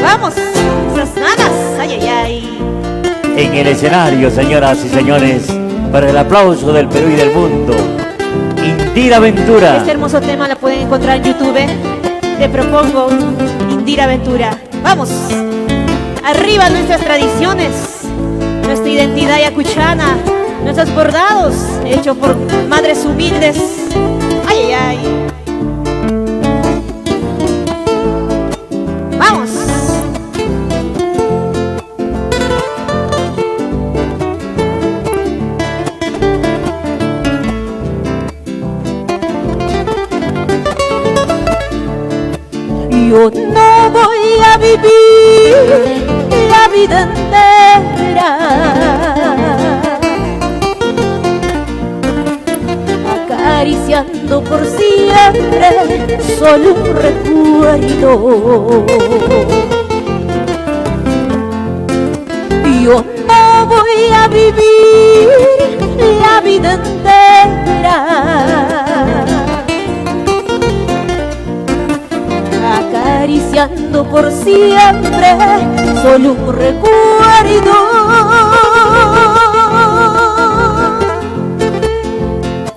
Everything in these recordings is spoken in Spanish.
vamos, esas ganas, ay, ay, ay. En el escenario, señoras y señores, para el aplauso del Perú y del mundo, Indira Ventura. Este hermoso tema lo pueden encontrar en YouTube. Te propongo Indira Ventura. Vamos, arriba nuestras tradiciones, nuestra identidad yacuchana, nuestros bordados hechos por madres humildes. Ay, ay, ay. Vamos. Yo no voy a vivir la vida entera acariciando por siempre solo un recuerdo. Yo no voy a vivir la vida entera acariciando por siempre solo un recuerdo.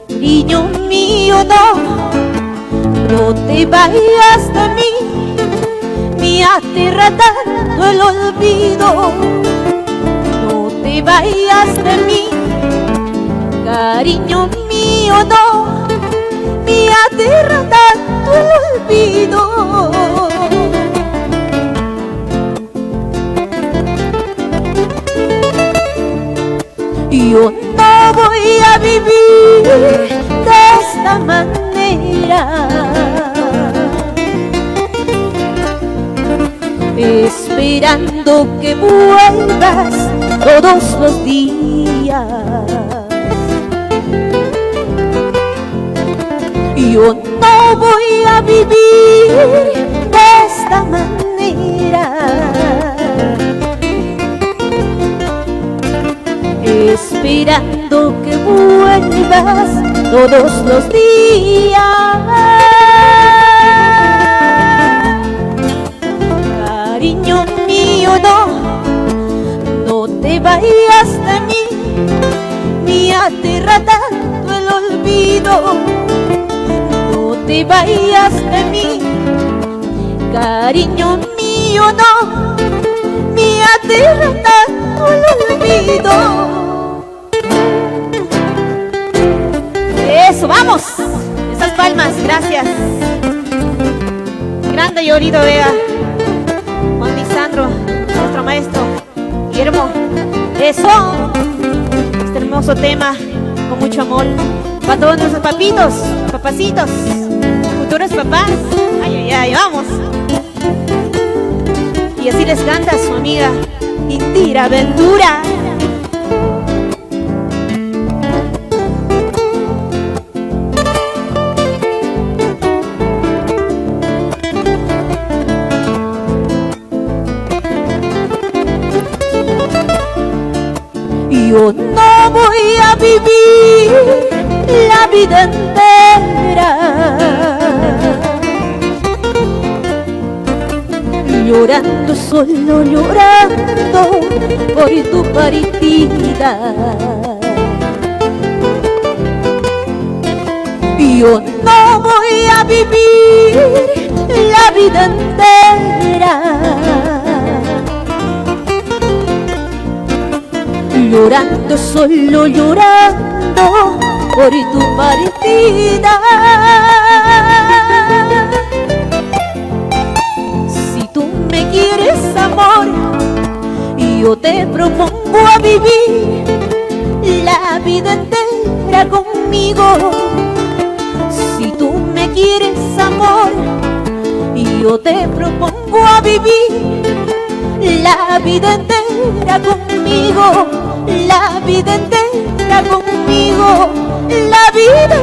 Niño mío, no te vayas de mí, me aterra tanto el olvido. No te vayas de mí, cariño mío, no, me aterra tanto el olvido. Yo no voy a vivir de esta manera, esperando que vuelvas todos los días. Yo no voy a vivir de esta manera, esperando que vuelvas todos los días. Cariño mío, no te vayas de mí, me aterra tanto el olvido. No te vayas de mí, cariño mío, no, me aterra tanto el olvido. Eso, vamos. Esas palmas, gracias. Grande y orido, vea. Juan Lisandro, nuestro maestro. Guillermo. Eso. Este hermoso tema, con mucho amor. Para todos nuestros papitos, papacitos, futuros papás. Ay, ay, ay, vamos. Y así les canta su amiga Indira Ventura. Yo no voy a vivir la vida entera llorando, solo llorando por tu partida. Yo no voy a vivir la vida entera llorando, solo llorando por tu partida. Si tú me quieres, amor, yo te propongo a vivir la vida entera conmigo. Si tú me quieres, amor, yo te propongo a vivir la vida entera conmigo. La vida entera conmigo, la vida